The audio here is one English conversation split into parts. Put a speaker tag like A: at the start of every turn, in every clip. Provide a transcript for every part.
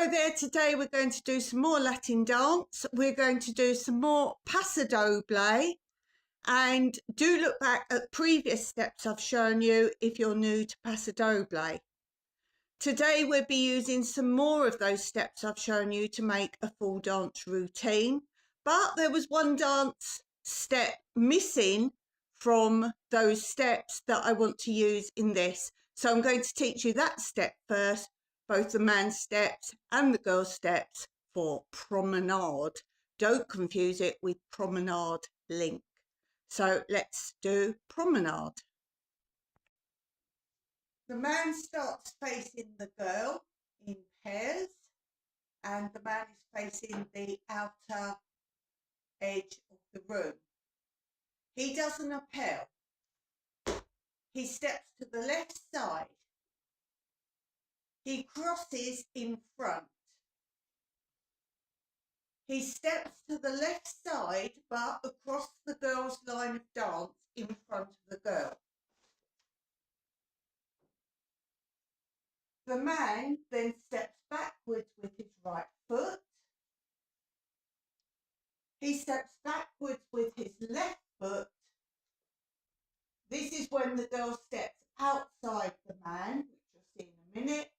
A: Hello there, today we're going to do some more Latin dance. We're going to do some more Paso Doble, and do look back at previous steps I've shown you if you're new to Paso Doble. Today we'll be using some more of those steps I've shown you to make a full dance routine, but there was one dance step missing from those steps that I want to use in this. So I'm going to teach you that step first, both the man's steps and the girl's steps for promenade. Don't confuse it with promenade link. So let's do promenade. The man starts facing the girl in pairs, and the man is facing the outer edge of the room. He does an appel. He steps to the left side. He crosses in front. He steps to the left side, but across the girl's line of dance in front of the girl. The man then steps backwards with his right foot. He steps backwards with his left foot. This is when the girl steps outside the man, which you'll see in a minute.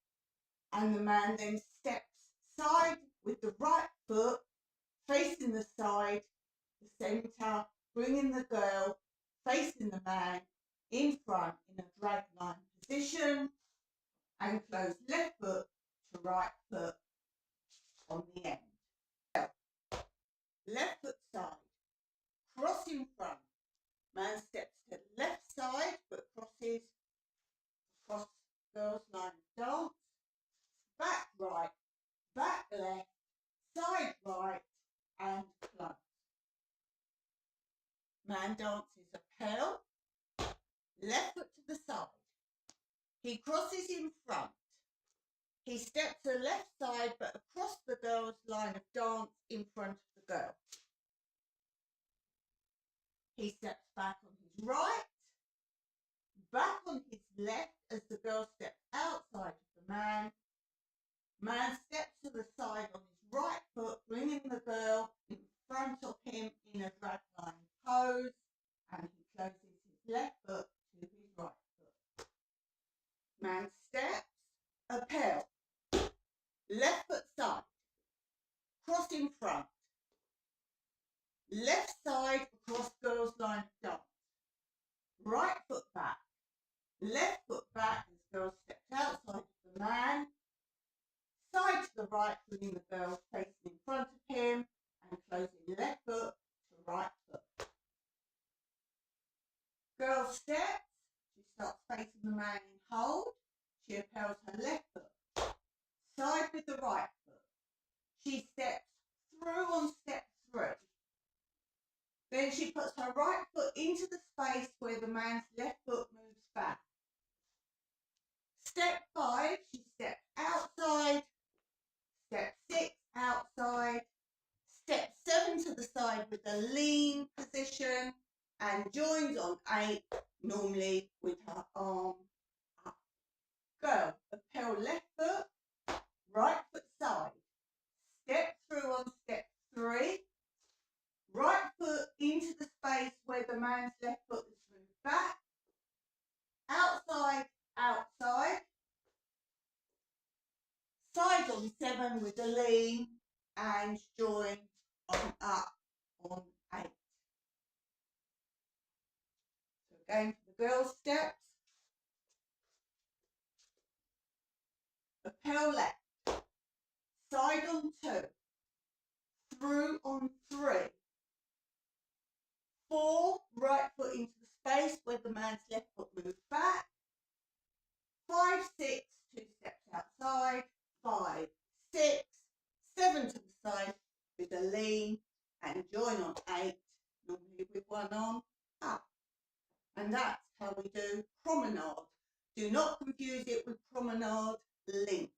A: And the man then steps side with the right foot, facing the side, the centre, bringing the girl, facing the man, in front in a drag line position, and close left foot to right foot on the end. Left foot side, cross in front. Man steps to left side but crosses across girl's line of dance. Back right, back left, side right, and close. Man dances appel, left foot to the side. He crosses in front. He steps to the left side but across the girl's line of dance in front of the girl. He steps back on his right, back on his left as the girl steps outside of the man. Man steps to the side on his right foot, bringing the girl in front of him in a drag line pose, and he closes his left foot to his right foot. Man steps, appel, left foot side, cross in front, left side across girl's line of dance, right foot back, left foot back as girl steps outside of the man, side to the right, bringing the girl facing in front of him, and closing left foot to right foot. Girl steps, she starts facing the man in hold, she appels her left foot, side with the right foot. She steps through on step 3. Then she puts her right foot into the space where the man's left foot moves back. Step 5, she steps outside. Step 6, outside. Step 7 to the side with a lean position, and joins on 8, normally with her arm up. Girl, appel left foot, right foot side. Step through on step 3. Right foot into the space where the man's left foot is moved back. Outside, outside. Side on 7 with a lean, and join on up on 8. So again for the girl steps. Appel left. Side on 2. Through on 3. 4, right foot into the space where the man's left foot moves back. 5, 6, 2 steps outside. 5, 6, 7 to the side with a lean, and join on 8, normally with one arm up. And that's how we do promenade. Do not confuse it with promenade link.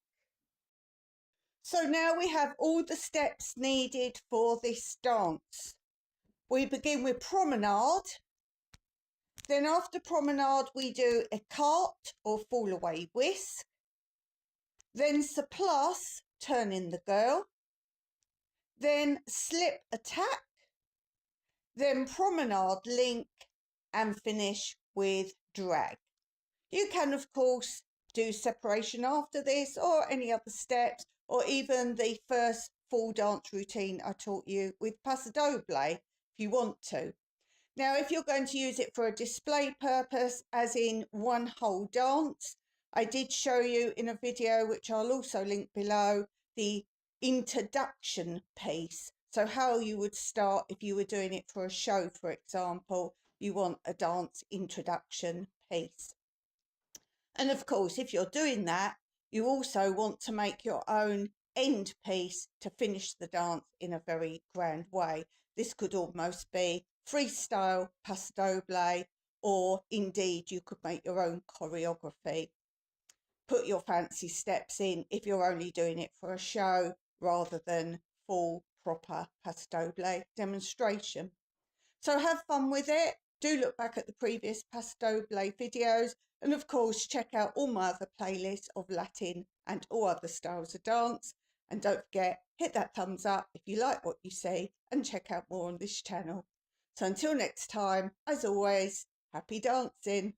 A: So now we have all the steps needed for this dance. We begin with promenade. Then after promenade we do écarte or fall away whisk. Then surplace turning the girl, then slip attack, then promenade link, and finish with drag. You can, of course, do separation after this, or any other steps, or even the first full dance routine I taught you with Paso Doble if you want to. Now, if you're going to use it for a display purpose, as in one whole dance, I did show you in a video, which I'll also link below, the introduction piece. So how you would start if you were doing it for a show, for example, you want a dance introduction piece. And of course, if you're doing that, you also want to make your own end piece to finish the dance in a very grand way. This could almost be freestyle Paso Doble, or indeed you could make your own choreography. Put your fancy steps in if you're only doing it for a show rather than full proper Paso Doble demonstration. So have fun with it. Do look back at the previous Paso Doble videos, and of course check out all my other playlists of Latin and all other styles of dance. And don't forget, hit that thumbs up if you like what you see, and check out more on this channel. So until next time, as always, happy dancing.